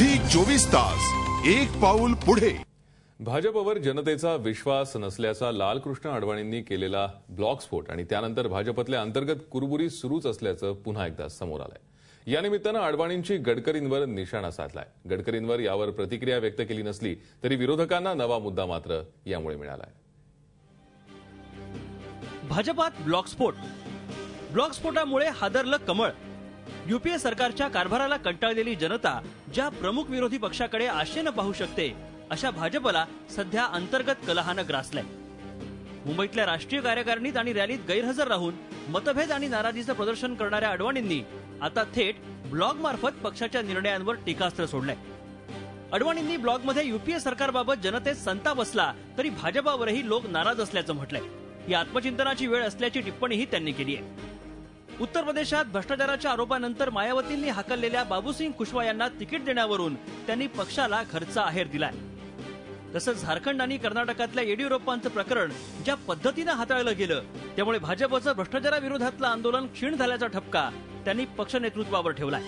Zee 24 तास एक पाऊल पुढे। भाजपवर जनतेचा विश्वास नसल्याचा लालकृष्ण अडवाणींनी केलेला ब्लॉकस्फोट आणि त्यानंतर भाजपतल्या अंतर्गत कुरबुरी सुरूच असल्याचं पुन्हा एकदा समोर आलंय। या निमित्तानं अडवाणींची गडकरींवर निशाणा साधलाय। गडकरींवर यावर प्रतिक्रिया व्यक्त केली नसली तरी विरोधकांना नवा मुद्दा मात्र यामुळे मिळालाय। भाजपात ब्लॉकस्फोटामुळे हादरलं कमळ। यूपीए सरकारच्या कारभाराला कंटाळलेली जनता ज्या प्रमुख विरोधी पक्षाकडे आशेनं पाहू शकते अशा भाजपला सध्या अंतर्गत कलहानं ग्रासलंय। मुंबईतल्या राष्ट्रीय कार्यकारिणीत आणि रॅलीत गैरहजर राहून मतभेद आणि नाराजीचं प्रदर्शन करणाऱ्या अडवाणींनी आता थेट ब्लॉगमार्फत पक्षाच्या निर्णयांवर टीकास्त्र सोडलंय। अडवाणींनी ब्लॉगमध्ये यूपीए सरकारबाबत जनतेत संताप असला तरी भाजपावरही लोक नाराज असल्याचं म्हटलंय। ही आत्मचिंतनाची वेळ असल्याची टिप्पणीही त्यांनी केली आहे। उत्तर प्रदेशात भ्रष्टाचाराच्या आरोपानंतर मायावतींनी हाकललेल्या बाबूसिंग कुशवा यांना तिकीट देण्यावरून त्यांनी पक्षाला घरचा आहेर दिलाय। तसंच झारखंड आणि कर्नाटकातल्या येडियुरप्पांचं प्रकरण ज्या पद्धतीनं हाताळलं गेलं त्यामुळे भाजपचं भ्रष्टाचाराविरोधातलं आंदोलन क्षीण झाल्याचा ठपका त्यांनी पक्ष नेतृत्वावर ठेवलाय।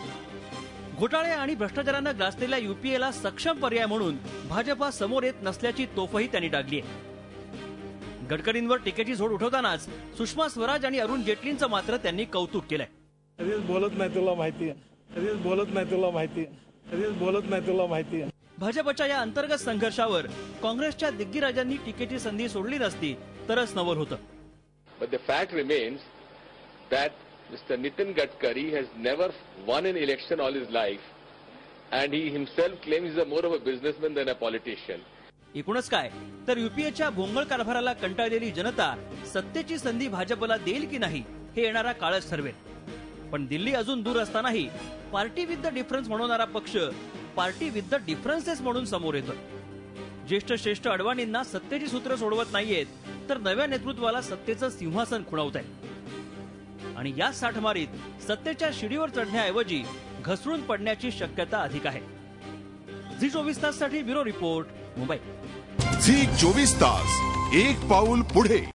घोटाळे आणि भ्रष्टाचारानं ग्रासलेल्या यूपीएला सक्षम पर्याय म्हणून भाजपा समोर येत नसल्याची तोफही त्यांनी डागली आहे। गडकरींवर टीकेची झोड उठवतानाच सुषमा स्वराज आणि अरुण जेटलींचं मात्र त्यांनी कौतुक केलंय। कधीच बोलत नाही तुला माहिती आहे, कधीच बोलत नाही तुला माहिती आहे, कधीच बोलत नाही तुला माहिती आहे। भाजपच्या या अंतर्गत संघर्षावर काँग्रेसच्या दिग्गजांनी टीकेची संधी सोडली नसती तरच नवल होतं। But the fact remains that Mr. Nitin Gadkari has never won an election all his life and he himself claims he's more of a businessman than a politician. एकूणच काय तर यूपीएच्या भोंगळ कारभाराला कंटाळलेली जनता सत्तेची संधी भाजपला देईल की नाही हे येणारा काळच ठरवेल। पण दिल्ली अजून दूर असतानाही पार्टी विथ द डिफरन्स म्हणणारा पक्ष पार्टी विथ द डिफरन्सेस म्हणून समोर येतो। ज्येष्ठ श्रेष्ठ अडवाणींना सत्तेची सूत्र सोडवत नाहीयेत तर नव्या नेतृत्वाला सत्तेचं सिंहासन खुणवत आहे आणि या साठमारीत सत्तेच्या शिडीवर चढण्याऐवजी घसरून पडण्याची शक्यता अधिक आहे। झी 24 ताससाठी ब्युरो रिपोर्ट, मुंबई। झी 24 तास एक पाऊल पुढे।